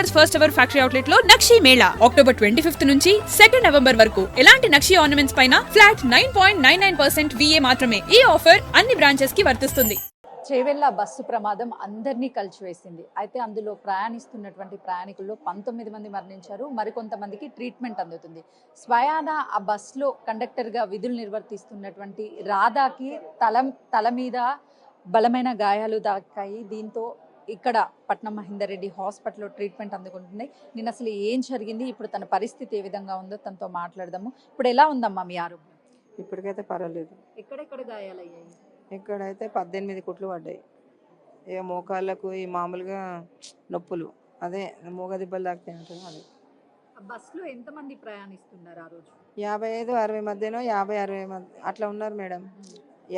Brothers first ever factory outlet లో నక్షి Mela October 25 నుంచి 2 November వరకు ఎలాంటి నక్షి ఆర్నమెంట్స్ పైన ఫ్లాట్ 9.99% VA మాత్రమే. ఈ ఆఫర్ అన్ని బ్రాంచెస్ కి వర్తిస్తుంది. చేవెళ్ళ బస్సు ప్రమాదం అందరినీ కలిచివేసింది. అయితే అందులో ప్రయాణిస్తున్నటువంటి ప్రయాణికుల్లో 19 మంది మరణించారు. మరికొంతమందికి ట్రీట్మెంట్ అందుతుంది. స్వయాన ఆ బస్సులో కండక్టర్గా విధులు నిర్వర్తిస్తున్నటువంటి రాధాకి తల మీద బలమైన గాయాలు దాకాయి. దీంతో ఇక్కడ పట్నం మహేందర్ రెడ్డి హాస్పిటల్లో ట్రీట్మెంట్ అందుకుంటుంది. నేను అసలు ఏం జరిగింది, ఇప్పుడు తన పరిస్థితి ఏ విధంగా ఉందో తనతో మాట్లాడదాము. ఇప్పుడు ఎలా ఉందమ్మా మీ ఆరోగ్యం? ఇప్పటికైతే పర్వాలేదు. ఎక్కడెక్కడ గాయాలయ్యాయి? ఇక్కడైతే 18 కుట్లు పడ్డాయి. ఇక మోకాళ్ళకు ఈ మామూలుగా నొప్పులు, అదే మూగ దెబ్బలు తాకితే అంటారు అది. బస్సులో ఎంతమంది ప్రయాణిస్తున్నారు ఆ రోజు? 55-60 మధ్యనో 50-60 మధ్య అట్లా ఉన్నారు మేడం.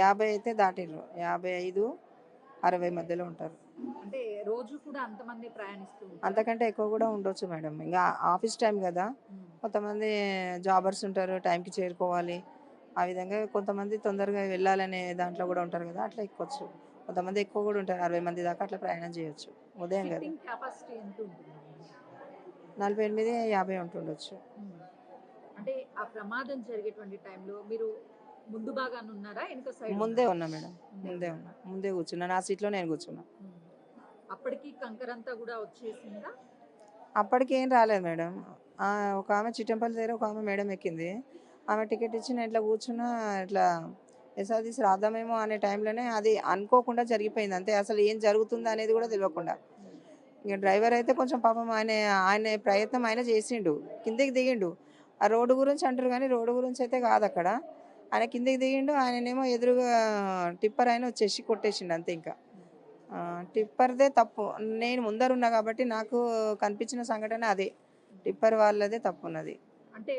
50 అయితే దాటిర్రు, 55-60 మధ్యలో ఉంటారు. అంటే రోజు కూడా అంతమంది ప్రయాణిస్తారు? అంతకంటే ఎక్కువ కూడా ఉండొచ్చు మేడం. ఇంకా ఆఫీస్ టైం కదా, కొంతమంది జాబర్స్ ఉంటారు, టైంకి చేరుకోవాలి. ఆ విధంగా కొంతమంది తొందరగా వెళ్ళాలనే దాంట్లో కూడా ఉంటారు కదా, అట్లా ఎక్కొచ్చు. కొంతమంది ఎక్కువ కూడా ఉంటారు, 60 మంది దాకా అట్లా ప్రయాణం చేయొచ్చు. ఉదయం కదా, 48-50 ఉంటుండొచ్చు. అంటే ఆ ప్రమాదం జరిగేటువంటి టైంలో మీరు ముందు భాగాన ఉన్నారా, వెనక సైడ్? ముందే ఉన్నా మేడం, ముందే కూర్చున్నా. నా సీట్లో నేను కూర్చున్నా. అప్పటికి కంకర అంతా కూడా వచ్చేసిందా? అప్పటికి ఏం రాలేదు మేడం. ఒక ఆమె చిట్టంపల్లి దగ్గర ఒక ఆమె మేడం ఎక్కింది. ఆమె టికెట్ ఇచ్చి నేను ఇట్లా కూర్చున్నా, ఇట్లా ఎస్ఆర్టీసీ రాద్దామేమో అనే టైంలోనే అది అనుకోకుండా జరిగిపోయింది అంతే. అసలు ఏం జరుగుతుందో అనేది కూడా తెలియకుండా. ఇక డ్రైవర్ అయితే కొంచెం పాపం ఆయన ప్రయత్నం ఆయన చేసిండు, కిందికి దిగిండు. ఆ రోడ్డు గురించి అంటారు కానీ రోడ్డు గురించి అయితే కాదు అక్కడ. ఆయన కిందికి దిగిండు, ఆయననేమో ఎదురుగా టిప్పర్ ఆయన వచ్చేసి కొట్టేసిండు అంతే. ఇంకా టిప్పర్దే తప్పు. నేను ముందరున్నా కాబట్టి నాకు కనిపించిన సంఘటన అదే, టిప్పర్ వాళ్ళదే తప్పు ఉన్నది. అంటే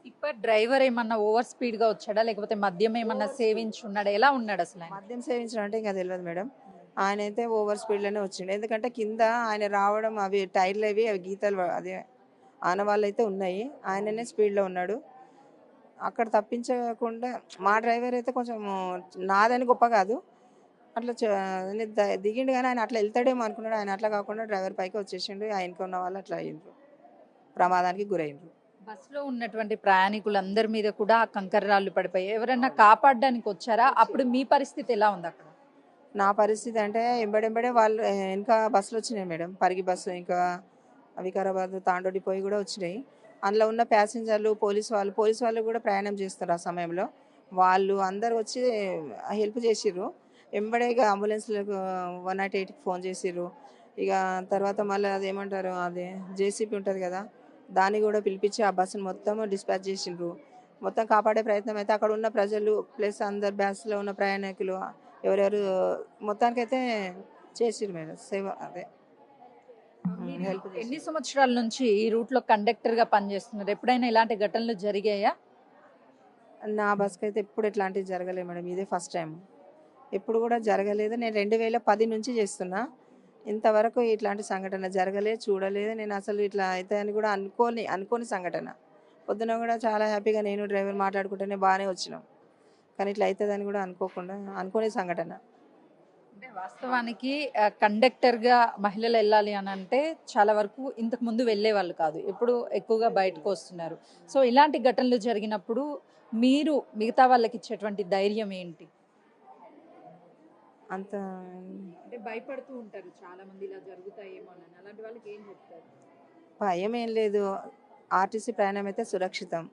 టిప్పర్ డ్రైవర్ ఏమన్నా ఓవర్ స్పీడ్ గా వచ్చాడా, లేకపోతే మద్యం ఏమన్నా సేవించి ఉన్నాడా, ఎలా ఉన్నాడు అసలు? మద్యం సేవించడం అంటే ఇంకా తెలియదు మేడం. ఆయన అయితే ఓవర్ స్పీడ్లోనే వచ్చిండు. ఎందుకంటే కింద ఆయన రావడం, అవి టైర్లు అవి గీతలు అదే ఆనవాళ్ళు అయితే ఉన్నాయి. ఆయననే స్పీడ్లో ఉన్నాడు. అక్కడ తప్పించకుండా మా డ్రైవర్ అయితే కొంచెం నాదని గొప్ప కాదు, అట్లా దిగిండు కానీ ఆయన అట్లా వెళ్తాడేమో అనుకున్నాడు. ఆయన అట్లా కాకుండా డ్రైవర్ పైకి వచ్చేసిండు. ఆయనకి ఉన్న వాళ్ళు అట్లా అయ్యిండ్రు, ప్రమాదానికి గురైండ్రు. బస్సులో ఉన్నటువంటి ప్రయాణికులందరి మీద కూడా కంకర రాళ్ళు పడిపోయాయి. ఎవరైనా కాపాడడానికి వచ్చారా? అప్పుడు మీ పరిస్థితి ఎలా ఉంది అక్కడ? నా పరిస్థితి అంటే ఎంబడెంబడే వాళ్ళు ఇంకా బస్సులు వచ్చినాయి మేడం. పరిగి బస్సు, ఇంకా వికారాబాద్ తాండోడి పోయి కూడా వచ్చినాయి. అందులో ఉన్న ప్యాసింజర్లు, పోలీసు వాళ్ళు కూడా ప్రయాణం చేస్తారు. ఆ సమయంలో వాళ్ళు అందరు వచ్చి హెల్ప్ చేసిర్రు. ఎంబడే ఇక అంబులెన్స్లకు 108కి ఫోన్ చేసిర్రు. ఇక తర్వాత మళ్ళీ అదేమంటారు, అదే జేసీపీ ఉంటుంది కదా, దాన్ని కూడా పిలిపించి ఆ బస్సును మొత్తం డిస్పాచ్ చేసిండ్రు. మొత్తం కాపాడే ప్రయత్నం అయితే అక్కడ ఉన్న ప్రజలు ప్లస్ అందరు బస్సులో ఉన్న ప్రయాణికులు ఎవరెవరు మొత్తానికైతే చేసిర్రు మేడం సేవ. అదే హెల్ప్. ఎన్ని సంవత్సరాల నుంచి ఈ రూట్ లో కండక్టర్ గా పనిచేస్తున్నారు? ఎప్పుడైనా ఇలాంటి ఘటనలు జరిగాయా? నా బస్కి అయితే ఎప్పుడు ఇట్లాంటివి జరగలేదు మేడం, ఇదే ఫస్ట్ టైం. ఎప్పుడు కూడా జరగలేదు. నేను 2010 నుంచి చేస్తున్నా, ఇంతవరకు ఇట్లాంటి సంఘటన జరగలేదు, చూడలేదు. నేను అసలు ఇట్లా అయితే అని కూడా అనుకోని సంఘటన. పొద్దున కూడా చాలా హ్యాపీగా నేను డ్రైవర్ మాట్లాడుకుంటేనే బాగానే వచ్చినాం, కానీ ఇట్లా అవుతుందని కూడా అనుకోని సంఘటన. అంటే వాస్తవానికి కండక్టర్ గా మహిళలు వెళ్ళాలి అని అంటే చాలా వరకు ఇంతకు ముందు వెళ్ళే వాళ్ళు కాదు, ఇప్పుడు ఎక్కువగా బయటకు వస్తున్నారు. సో ఇలాంటి ఘటనలు జరిగినప్పుడు మీరు మిగతా వాళ్ళకి ఇచ్చేటువంటి ధైర్యం ఏంటి? అంత అంటే భయపడుతూ ఉంటారు చాలా మంది, ఇలా జరుగుతాయేమో అని. అలాంటి వాళ్ళకి ఏం చెప్తారు? భయం ఏం లేదు. ఆర్టీసీ ప్రయాణం అయితే సురక్షితం,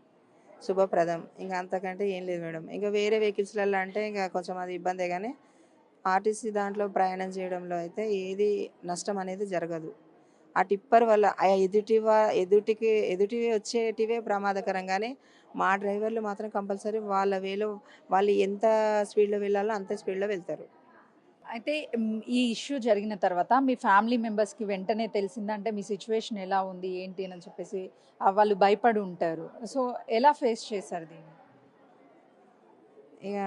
శుభప్రదం. ఇంకా అంతకంటే ఏం లేదు మేడం. ఇంకా వేరే వెహికల్స్లలో అంటే ఇంకా కొంచెం అది ఇబ్బందే, కానీ ఆర్టీసీ దాంట్లో ప్రయాణం చేయడంలో అయితే ఏది నష్టం అనేది జరగదు. ఆ టిప్పర్ వల్ల ఆ ఎదుటివి వచ్చేటివే ప్రమాదకరం, కానీ మా డ్రైవర్లు మాత్రం కంపల్సరీ వాళ్ళ వేలో వాళ్ళు ఎంత స్పీడ్లో వెళ్ళాలో అంత స్పీడ్లో వెళ్తారు. అయితే ఈ ఇష్యూ జరిగిన తర్వాత మీ ఫ్యామిలీ మెంబర్స్కి వెంటనే తెలిసిందంటే మీ సిచ్యువేషన్ ఎలా ఉంది ఏంటి అని చెప్పేసి వాళ్ళు భయపడి ఉంటారు. సో ఎలా ఫేస్ చేశారు దీన్ని? ఇక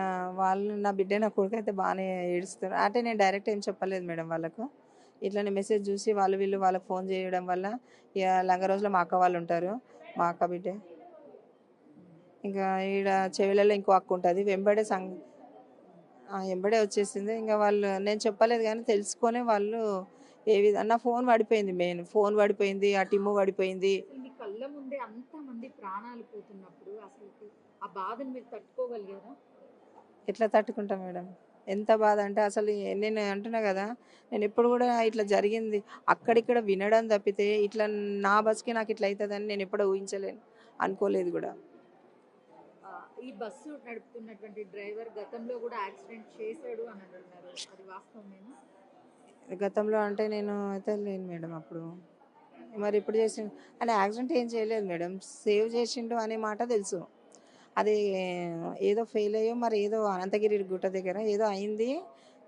వాళ్ళు నా బిడ్డ నా కొడుకు అయితే బాగానే ఏడుస్తారు. అంటే నేను డైరెక్ట్ ఏం చెప్పలేదు మేడం వాళ్ళకు. ఇట్లనే మెసేజ్ చూసి వీళ్ళు వాళ్ళకి ఫోన్ చేయడం వల్ల ఇక లంగ రోజులో మా అక్క వాళ్ళు ఉంటారు, మా అక్క బిడ్డే. ఇంకా ఈడ చెవిలలో ఇంకో అక్క ఉంటుంది, వెంబడే వచ్చేసింది. ఇంకా వాళ్ళు నేను చెప్పలేదు కానీ తెలుసుకొని వాళ్ళు ఏ విధంగా నా ఫోన్ పడిపోయింది, మెయిన్ ఫోన్ పడిపోయింది, ఆ టిమ్ము పడిపోయింది. అసలు మీ కళ్ళ ముందే అంతమంది ప్రాణాలు పోతున్నప్పుడు అసలు ఆ బాధను మీరు తట్టుకోగలిగారా? ఎట్లా తట్టుకుంటా మేడం? ఎంత బాధ అంటే అసలు నేను అంటున్నా కదా, నేను ఎప్పుడు కూడా ఇట్లా జరిగింది అక్కడిక్కడ వినడం తప్పితే ఇట్లా నా బస్కి నాకు ఇట్లా అవుతుందని నేను ఎప్పుడూ ఊహించలేను, అనుకోలేదు కూడా. ఆ, ఈ బస్సు నడుపుతున్నటువంటి డ్రైవర్ గతంలో కూడా యాక్సిడెంట్ చేశాడు అని అంటున్నారు, అది వాస్తవమేనా? గతంలో అంటే నేను అయితే లేను మేడం అప్పుడు. మరి ఇప్పుడు చేసిండు ఆయన యాక్సిడెంట్ ఏం చేయలేదు మేడం, సేవ్ చేసిండు అనే మాట తెలుసు. అది ఏదో ఫెయిల్ అయ్యో మరి ఏదో అనంతగిరి గుట్ట దగ్గర ఏదో అయింది,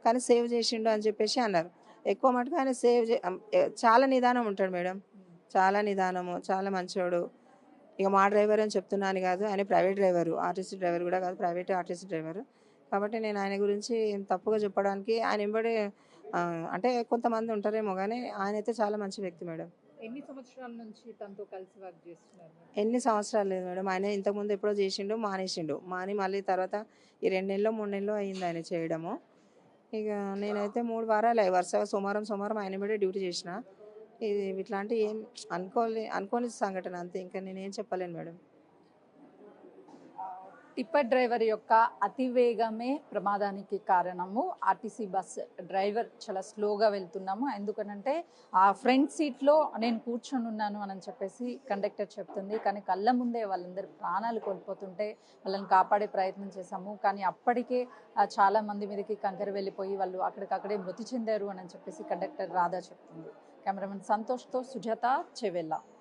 కానీ సేవ్ చేసిండు అని చెప్పేసి అన్నారు. ఎక్కువ మటుకు ఆయన చాలా నిదానం ఉంటాడు మేడం, చాలా నిదానము, చాలా మంచోడు. ఇక మా డ్రైవర్ అని చెప్తున్నాను కాదు, ఆయన ప్రైవేట్ డ్రైవరు, ఆర్టీసీ డ్రైవర్ కూడా కాదు, ప్రైవేట్ ఆర్టీసీ డ్రైవరు. కాబట్టి నేను ఆయన గురించి తప్పుగా చెప్పడానికి ఆయన వెంబడి అంటే కొంతమంది ఉంటారేమో కానీ ఆయన అయితే చాలా మంచి వ్యక్తి మేడం. ఎన్ని సంవత్సరాల నుంచి తనతో కలిసి వర్క్ చేస్తున్నారు మీరు? ఎన్ని సంవత్సరాలు లేదు మేడం, ఆయన ఇంతకుముందు ఎప్పుడో చేసిండు, మానేసిండు, మాని మళ్ళీ తర్వాత ఈ 2 నెలలో 3 నెలలో అయింది ఆయన చేయడము. ఇక నేనైతే 3 వారాలు వరుసగా సోమవారం సోమవారం ఆయన మీద డ్యూటీ చేసిన. ఇది ఇట్లాంటి ఏం అనుకోని సంఘటన అంతే, ఇంకా నేనేం చెప్పలేను మేడం. టిప్పర్ డ్రైవర్ యొక్క అతివేగమే ప్రమాదానికి కారణము. ఆర్టీసీ బస్ డ్రైవర్ చాలా స్లోగా వెళ్తున్నాము, ఎందుకనంటే ఆ ఫ్రంట్ సీట్లో నేను కూర్చొని ఉన్నాను అని చెప్పేసి కండక్టర్ చెప్తుంది. కానీ కళ్ళ ముందే వాళ్ళందరూ ప్రాణాలు కోల్పోతుంటే వాళ్ళని కాపాడే ప్రయత్నం చేశాము, కానీ అప్పటికే చాలా మంది మీదకి కంకర వెళ్ళిపోయి వాళ్ళు అక్కడికక్కడే మృతి చెందారు అని చెప్పేసి కండక్టర్ రాధా చెప్తుంది. కెమెరామెన్ సంతోష్తో సుజాత, చెవెల్లా.